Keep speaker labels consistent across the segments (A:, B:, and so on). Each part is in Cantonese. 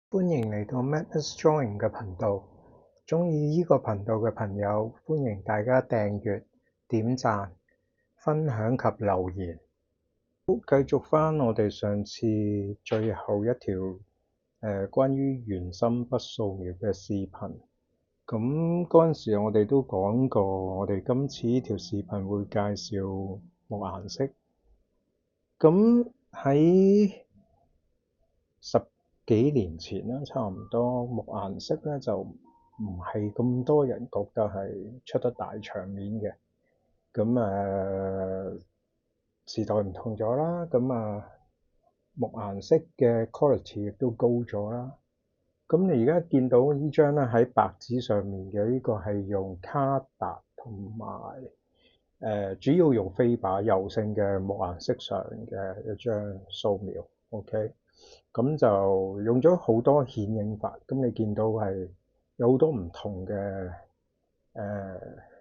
A: 歡迎嚟到 Madness Drawing 嘅頻道。鍾意呢個頻道嘅朋友，歡迎大家訂閱、點讚、分享及留言。好，繼續返我哋上次最後一條關於原心筆素描嘅視頻。咁嗰陣時我哋都講過，我哋今次呢條視頻會介紹木顏色。咁喺十幾年前啦，差唔多木顏色咧就唔係咁多人覺得係出得大場面嘅。咁時代唔同咗啦，咁木顏色嘅 quality 亦都高咗啦。咁你而家見到呢張咧喺白紙上面嘅呢個係用卡達同埋主要用飛靶柔性嘅木顏色上嘅一張素描。OK。咁就用咗好多顯影法，咁你見到係有好多唔同嘅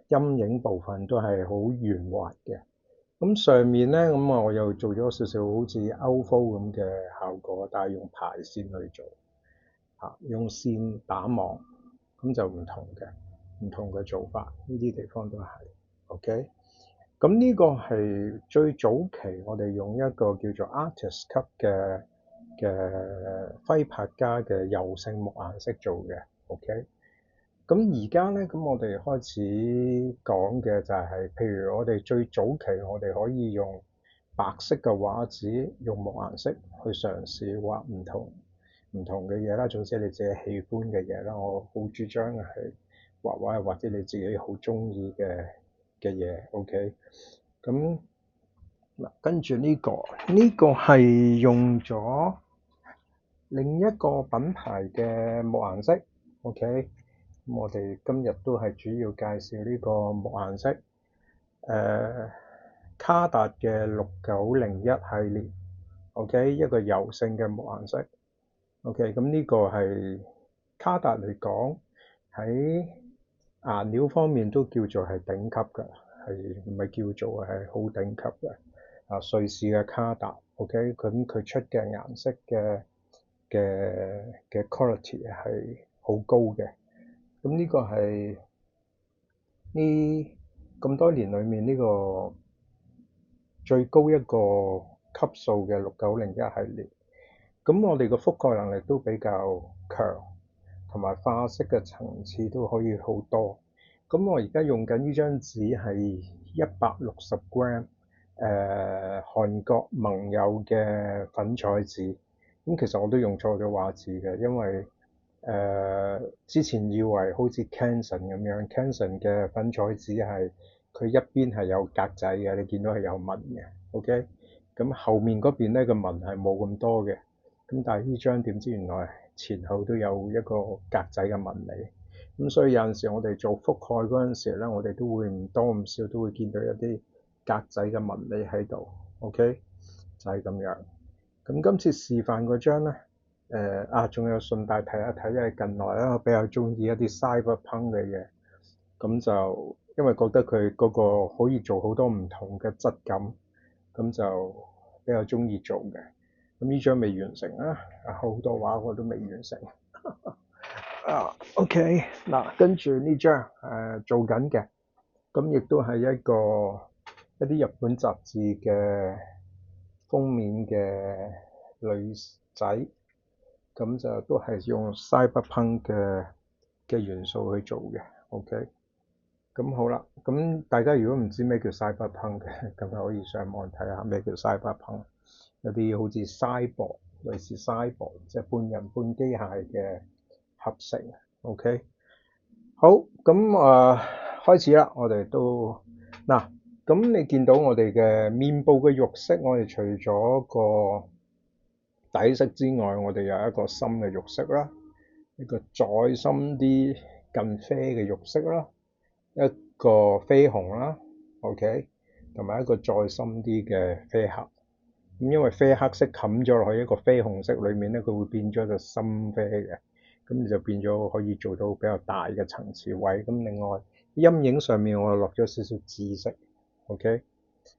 A: 陰影部分都係好圓滑嘅。咁上面咧，咁我又做咗少少好似歐風咁嘅效果，但係用排線去做嚇，用線打網，咁就唔同嘅做法，呢啲地方都係 OK。咁呢個係最早期我哋用一個叫做 artist 級嘅揮拍家嘅柔性木顏色做嘅。OK。咁而家咧，咁我哋開始講嘅就係，譬如我哋最早期我哋可以用白色嘅畫紙，用木顏色去嘗試畫唔同嘅嘢啦，總之你自己喜歡嘅嘢啦。我好主張係畫畫係或者你自己好中意嘅嘢。OK。咁嗱，跟住呢個係用咗另一個品牌嘅木顏色。OK。咁我哋今日都係主要介紹呢個木顏色，卡達嘅6901系列。OK。一個柔性嘅木顏色。OK。咁呢個係卡達嚟講喺顏料方面都叫做係頂級㗎，係唔係叫做係好頂級嘅？瑞士嘅卡達。OK。咁佢出嘅顏色嘅 quality 係好高嘅。咁呢個係呢咁多年裏面呢個最高一個級數嘅6901系列。咁我哋個覆蓋能力都比較強，同埋化色嘅層次都可以好多。咁我而家用緊呢張紙係160 gram，韓國盟友嘅粉彩紙。咁其實我都用錯咗畫紙嘅，因為之前以為好似 Canson 咁樣，Canson 嘅粉彩紙係佢一邊係有格仔嘅，你見到係有紋嘅。OK。咁後面嗰邊咧個紋係冇咁多嘅。咁但係呢張點知原來前後都有一個格仔嘅紋理。咁所以有陣時我哋做覆蓋嗰陣時咧，我哋都會唔多唔少都會見到一啲格仔嘅紋理喺度。OK。就係咁樣。咁今次示範嗰張咧。仲有順帶睇一睇，因為近來咧我比較中意一啲 cyberpunk 嘅嘢，咁就因為覺得佢嗰個可以做好多唔同嘅質感，咁就比較中意做嘅。咁呢張未完成啦，好多畫我都未完成。OK。嗱，跟住呢張做緊嘅，咁亦都係一啲日本雜誌嘅封面嘅女仔。咁就都係用 cyberpunk 嘅元素去做嘅。OK。咁好啦，咁大家如果唔知咩叫 cyberpunk 嘅，咁就可以上網睇下咩叫 cyberpunk。有啲好似 cyborg，類似 cyborg，即係半人半機械嘅合成。OK。好，咁開始啦，我哋都嗱，咁你見到我哋嘅面部嘅肉色，我哋除咗個底色之外，我哋有一個深嘅肉色啦，一個再深啲近啡嘅肉色啦，一個啡紅啦。OK。同埋一個再深啲嘅啡黑。咁因為啡黑色冚咗落去一個啡紅色裏面咧，佢會變咗個深啡嘅，咁就變咗可以做到比較大嘅層次位。咁另外陰影上面我落咗少少紫色。OK。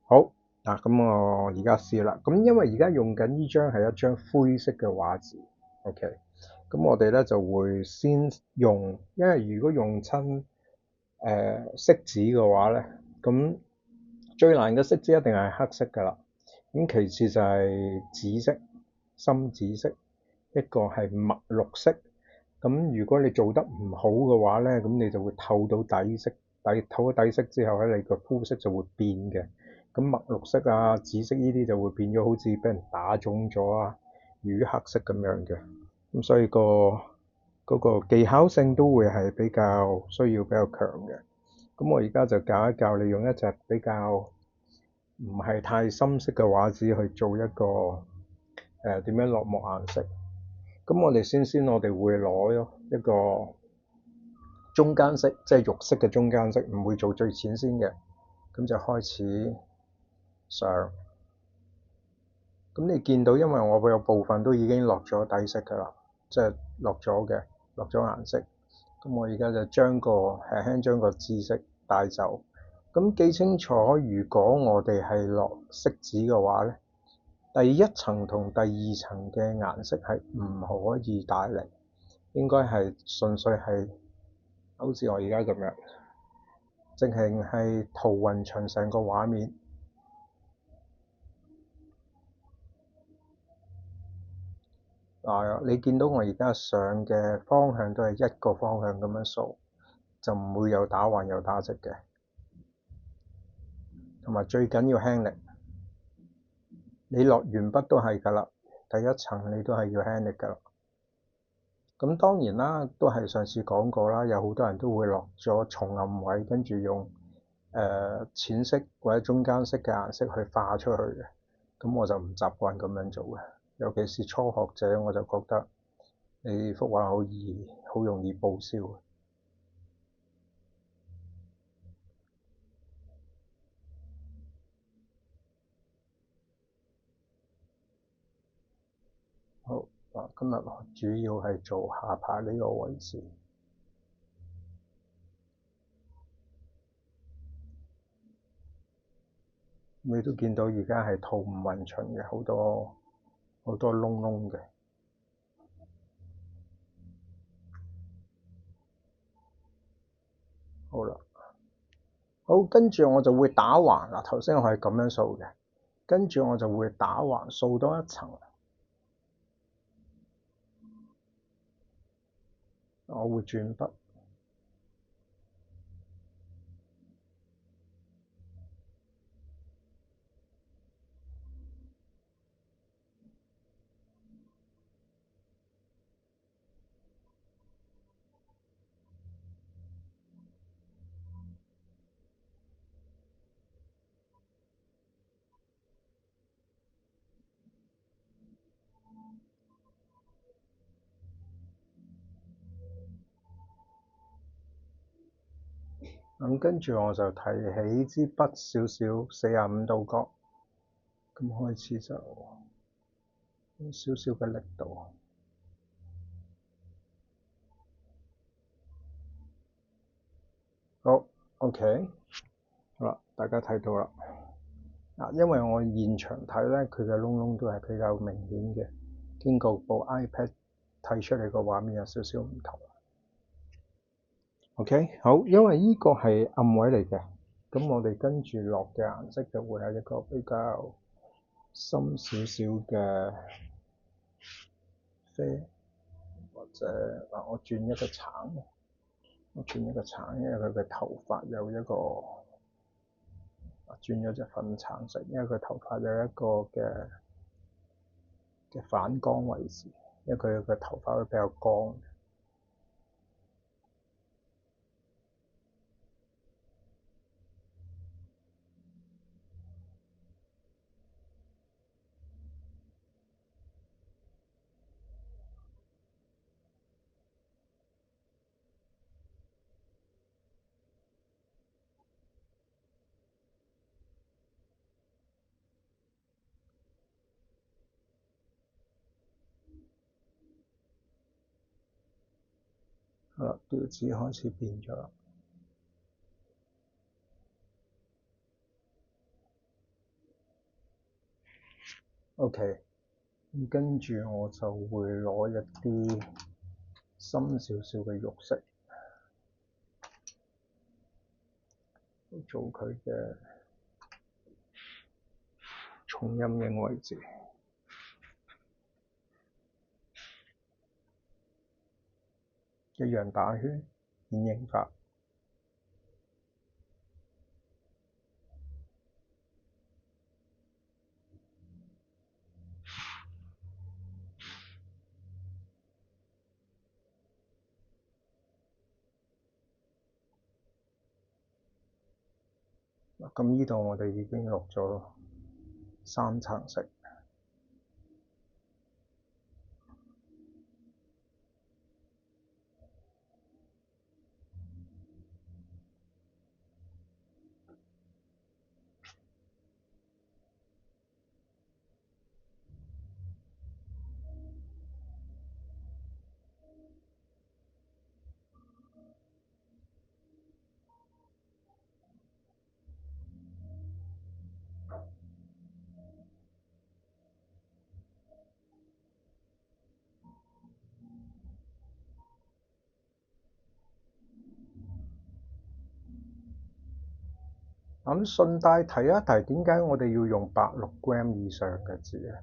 A: 好。嗱，咁我而家試啦。咁因為而家用緊呢張係一張灰色嘅畫紙。OK。咁我哋咧就會先用，因為如果用親色紙嘅話咧，咁最難嘅色紙一定係黑色㗎啦。咁其次就係紫色、深紫色，一個係墨綠色。咁如果你做得唔好嘅話咧，咁你就會透到底色，透咗底色之後咧，你個膚色就會變嘅。咁墨綠色啊、紫色呢啲就會變咗好似俾人打腫咗啊、魚黑色咁樣嘅。咁所以嗰個技巧性都會係需要比較強嘅。咁我而家就教一教你用一隻比較唔係太深色嘅畫紙去做一個點樣落墨顏色。咁我哋會攞一個中間色，即係肉色嘅中間色，唔會做最淺先嘅。咁就開始上。咁你見到，因為我有部分都已經落咗底色㗎啦，即係落咗顏色。咁我而家就輕輕將個紫色帶走。咁記清楚，如果我哋係落色紙嘅話咧，第一層同第二層嘅顏色係唔可以帶嚟，應該係純粹係好似我而家咁樣，淨係塗勻勻成個畫面。你見到我而家上嘅方向都係一個方向咁樣掃，就唔會有打橫又打直嘅。同埋最緊要輕力，你落鉛筆都係㗎啦，第一層你都係要輕力㗎啦。咁當然啦，都係上次講過啦，有好多人都會落咗重暗位，跟住用淺色或者中間色嘅顏色去化出去嘅。咁我就唔習慣咁樣做嘅，尤其是初學者，我就覺得你幅畫好容易報銷。好，今日主要係做下巴呢個位置。你都見到而家係塗唔勻循嘅，好多窿窿嘅。好啦，好，跟住我就會打橫啦。頭先我係咁樣掃嘅，跟住我就會打橫掃多一層。我會轉筆。咁跟住我就提起支筆少少，45度角，咁開始就少少嘅力度。好，OK，好啦，大家睇到啦。因為我現場睇咧，佢嘅窿窿都係比較明顯嘅，經過部 iPad 睇出嚟個畫面有少少唔同。OK，好，因為呢個係暗位嚟嘅，咁我哋跟住落嘅顏色就會係一個比較深少少嘅啡，或者我轉一個橙，因為佢嘅頭髮有一個轉咗隻粉橙色，因為佢頭髮有一個嘅反光位置，因為佢嘅頭髮會比較光。好啦，調子開始變咗啦。OK，咁跟住我就會攞一啲深少少嘅肉色，做佢嘅重陰影位置。一樣打圈顯影法。咁呢度我哋已經落咗3層色。咁順帶提一提，點解我哋要用86g 以上嘅紙咧？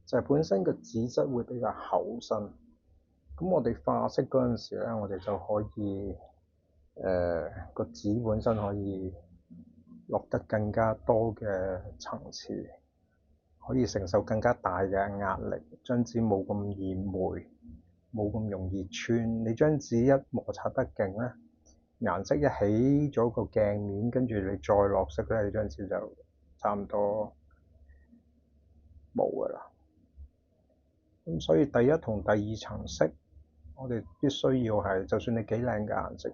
A: 就係本身個紙質會比較厚身，咁我哋化色嗰陣時咧，我哋就可以個紙本身可以落得更加多嘅層次，可以承受更加大嘅壓力，張紙冇咁易霉，冇咁容易穿。你張紙一摩擦得勁咧，顏色一起咗個鏡面，跟住你再落色咧，你張紙就差唔多冇㗎啦。咁所以第一同第二層色，我哋必須要係，就算你幾靚嘅顏色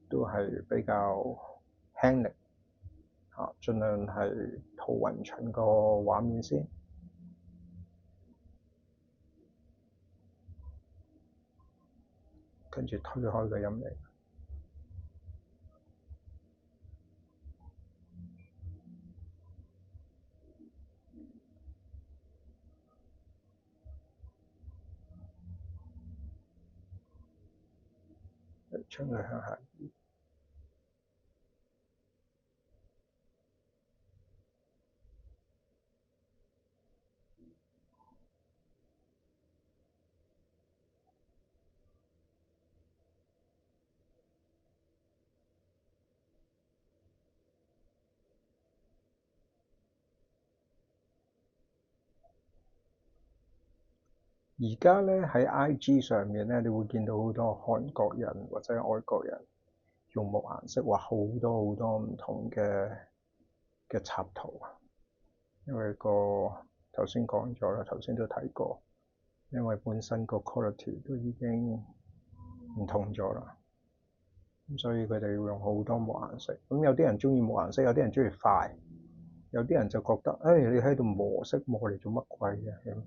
A: 都係比較輕力嚇，盡量係塗勻襯個畫面先，跟住推開個陰影。將佢向下移。而家咧喺 IG 上面咧，你會見到好多韓國人或者外國人用木顏色畫好多好多唔同嘅插圖啊。因為頭先講咗啦，頭先都睇過，因為本身個 quality 都已經唔同咗啦，咁所以佢哋會用好多木顏色。咁有啲人鍾意木顏色，有啲人鍾意快，有啲人就覺得，你喺度磨色磨嚟做乜鬼嘅？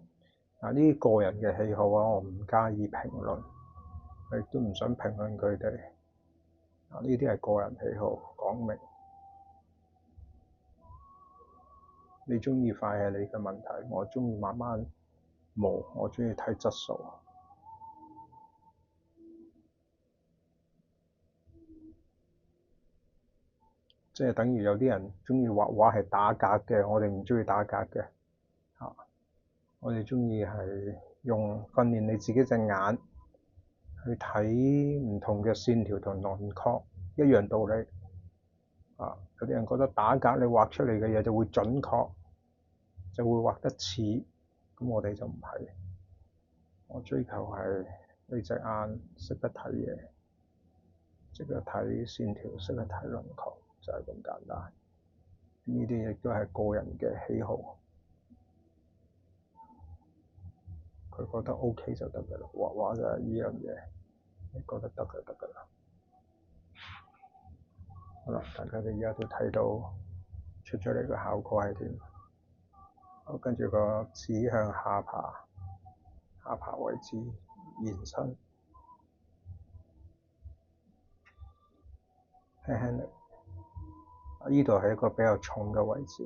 A: 呢啲個人嘅喜好啊，我唔加以評論，亦都唔想評論佢哋。呢啲係個人喜好，講明。你鍾意快係你嘅問題，我鍾意慢慢磨，我鍾意睇質素。即係等於有啲人鍾意畫畫係打格嘅，我哋唔鍾意打格嘅。我哋鍾意係用訓練你自己隻眼去睇唔同嘅線條同輪廓，一樣道理。有啲人覺得打格你畫出嚟嘅嘢就會準確，就會畫得似，咁我哋就唔係。我追求係你隻眼識得睇嘢，識得睇線條，識得睇輪廓，就係咁簡單。呢啲亦都係個人嘅喜好。佢覺得 OK 就得㗎啦，畫畫就係呢樣嘢，你覺得得就得㗎啦。好啦，大家哋而家都睇到出咗嚟嘅效果係點？好，跟住個指向下巴，下巴位置延伸，輕輕力。呢度係一個比較重嘅位置，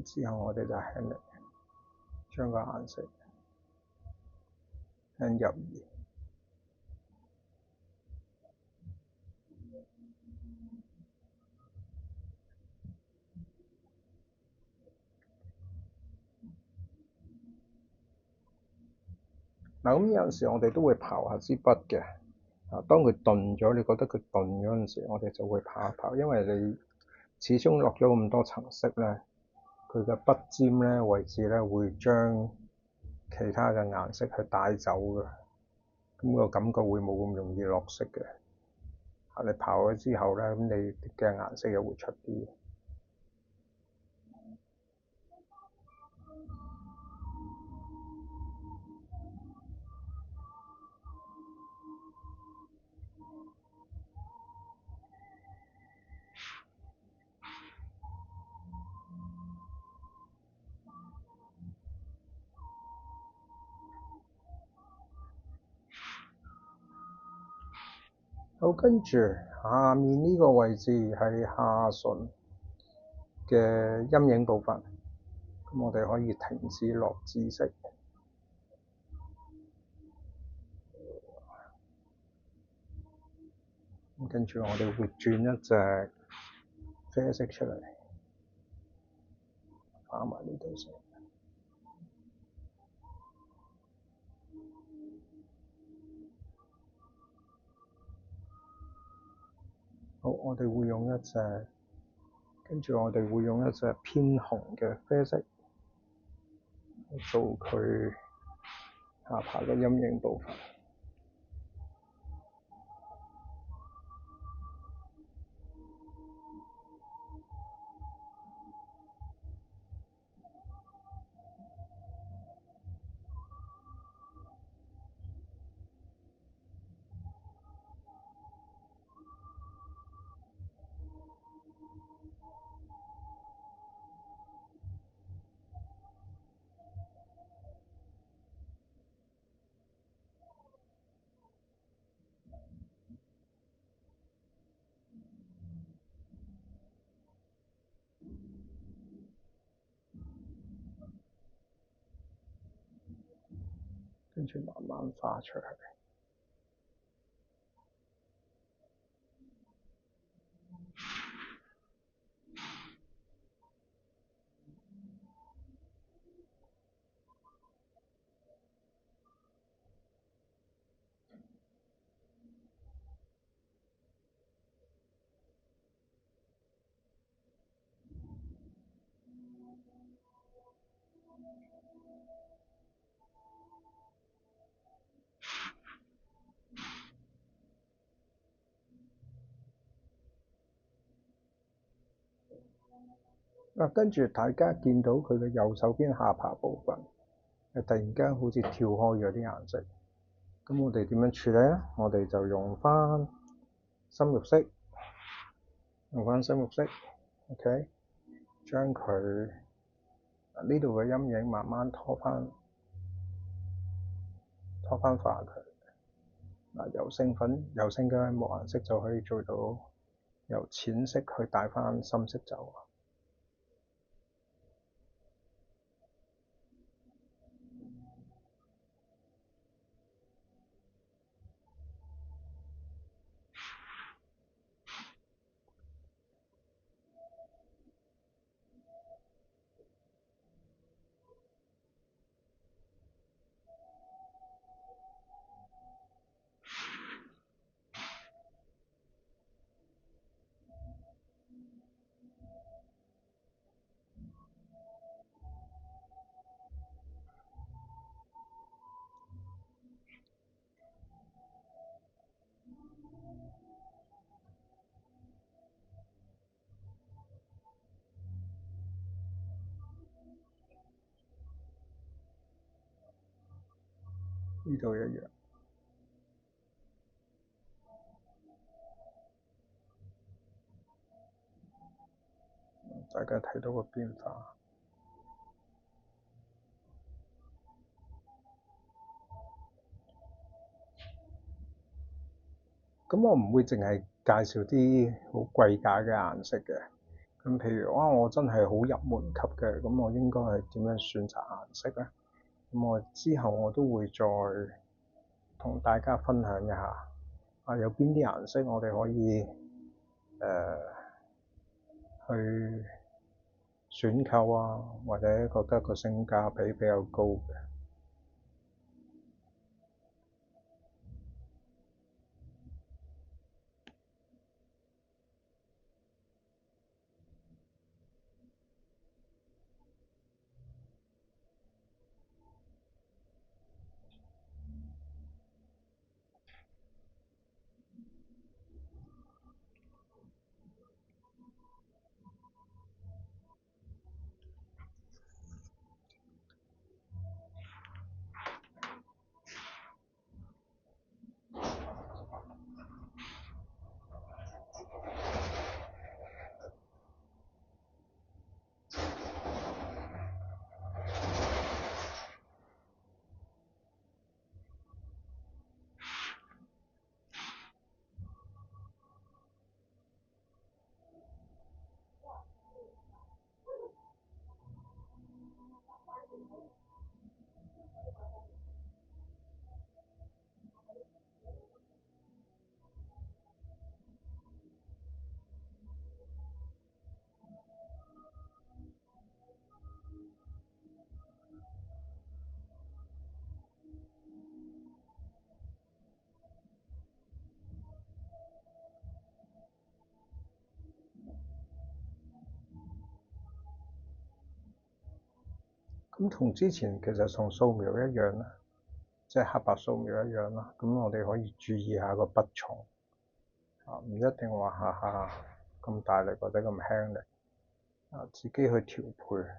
A: 之後我哋就輕力將個顏色輕入移。嗱，咁有陣時我哋都會刨下支筆嘅。啊，當佢鈍咗，你覺得佢鈍嗰陣時，我哋就會刨一刨，因為你始終落咗咁多層色咧，佢嘅筆尖咧位置咧會將其他嘅顏色去帶走嘅，咁個感覺會冇咁容易落色嘅。啊，你刨咗之後咧，咁你嘅顏色又會出啲。好，跟住下面呢個位置係下唇嘅陰影部分，咁我哋可以停止落紫色。咁跟住我哋會轉一隻啡色出嚟，打埋呢度先。好，我哋會用一隻，跟住我哋會用一隻偏紅嘅啡色做佢下巴嘅陰影部分。跟住慢慢畫出去。嗱，跟住大家見到佢嘅右手邊下巴部分，突然間好似跳開咗啲顏色。咁我哋點樣處理咧？我哋就用翻深綠色，OK，將佢呢度嘅陰影慢慢拖翻化佢。嗱，油性嘅木顏色就可以做到由淺色去帶翻深色走。呢度一樣，大家睇到個變化。咁我唔會淨係介紹啲好貴價嘅顏色嘅。咁譬如我真係好入門級嘅，咁我應該係點樣選擇顏色咧？咁我之後我都會再同大家分享一下，有邊啲顏色我哋可以誒去選購啊，或者覺得個性價比比較高嘅。咁同之前其實同掃描一樣啦，即係黑白掃描一樣啦。咁我哋可以注意下個筆重啊，唔一定話下下咁大力或者咁輕力啊，自己去調配。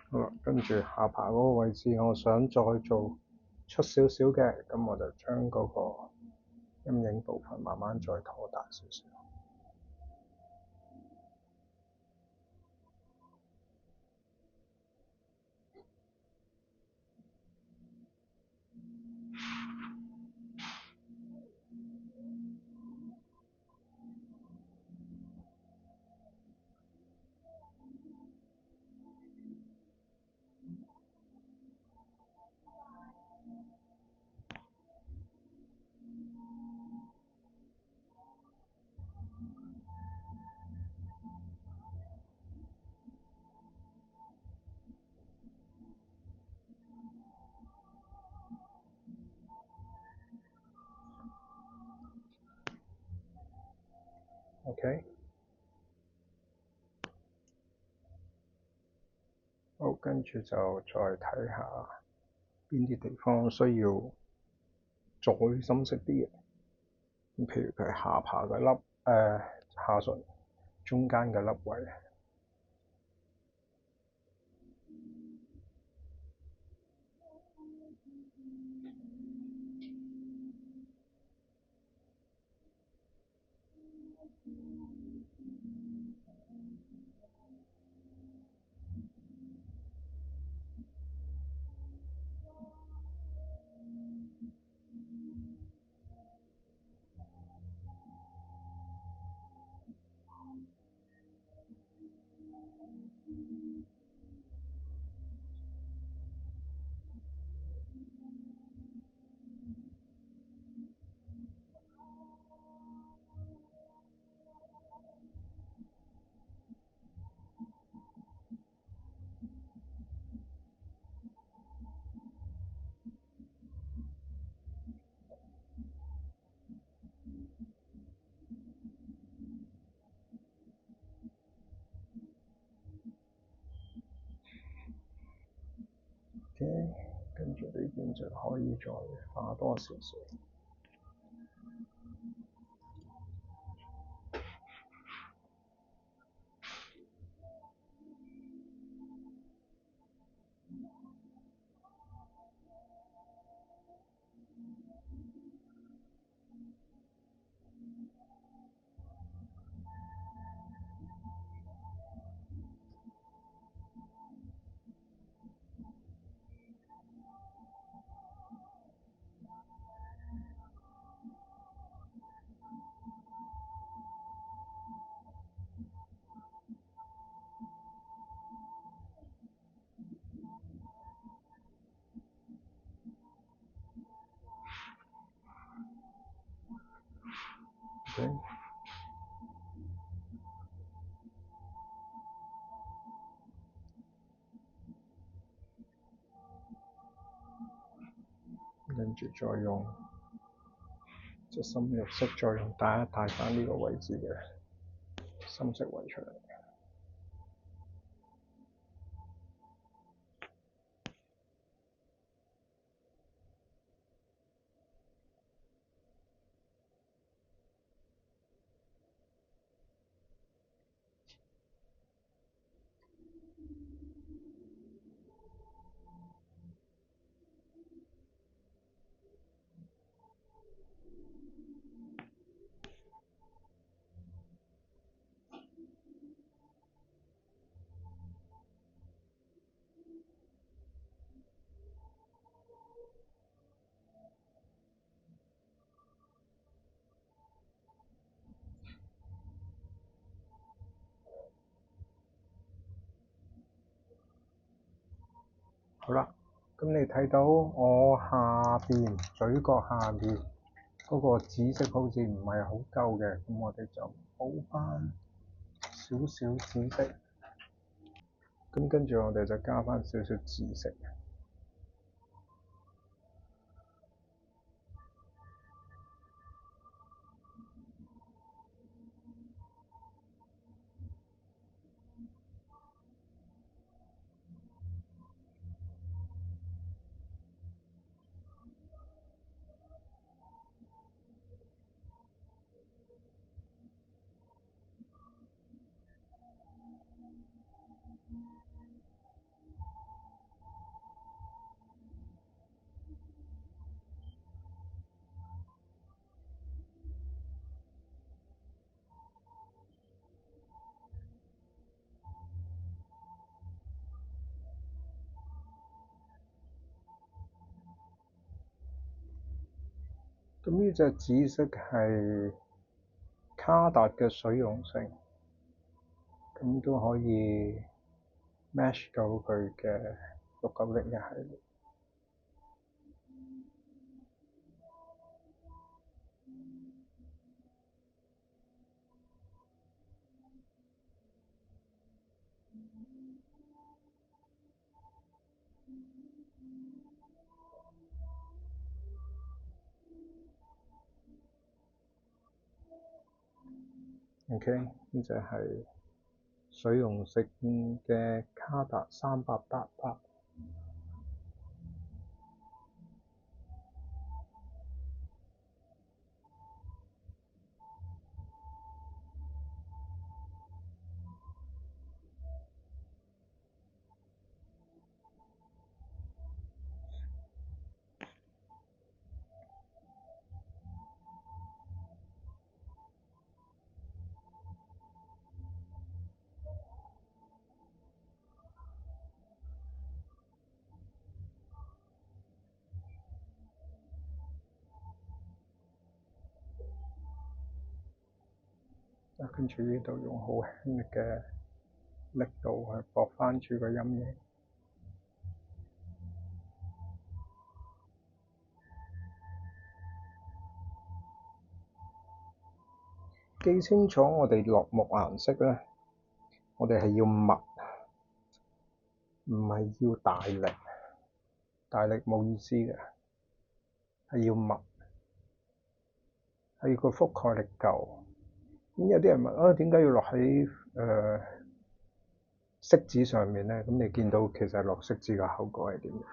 A: 好啦，跟住下巴嗰個位置，我想再做出少少嘅，咁我就將嗰個陰影部分慢慢再擴大少少。OK，好，跟住就再睇下邊啲地方需要再深色啲嘅。咁譬如佢下巴嘅粒下唇中間嘅粒位。OK，跟住呢邊就可以再化多少少。OK，跟住再用隻深綠色，再用帶返呢個位置嘅深色位出嚟。好啦，咁你睇到我下邊嘴角下面嗰個紫色好似唔係好夠嘅，咁我哋就補翻少少紫色，咁跟住我哋就加翻少少紫色。咁呢隻紫色係卡達嘅水溶性，咁都可以 match 到佢嘅690嘅系列。OK，呢隻係水溶性嘅卡達3888。跟住呢度用好輕力嘅力度去駁翻住個陰影。記清楚我哋落墨顏色咧，我哋係要密，唔係要大力，大力冇意思嘅，係要密，係要個覆蓋力夠。咁有啲人問啊，點解要落喺色紙上面咧？咁你見到其實落色紙嘅效果係點樣？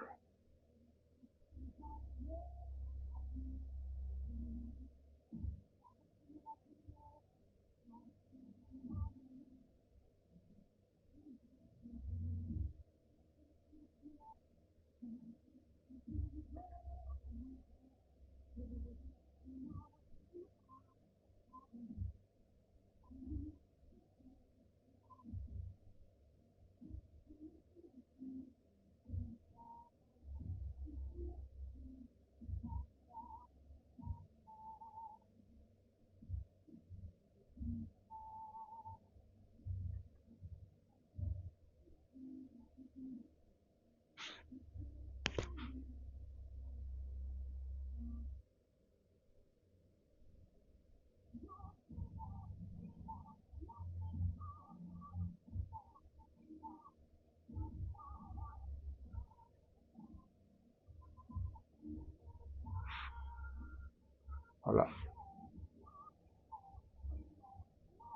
A: 好啦，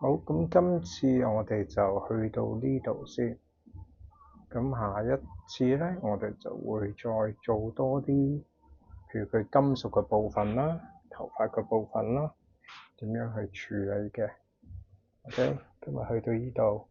A: 好，咁今次我哋就去到呢度先。咁下一次咧，我哋就會再做多啲，譬如佢金屬嘅部分啦、頭髮嘅部分啦，點樣去處理嘅。OK，今日去到呢度。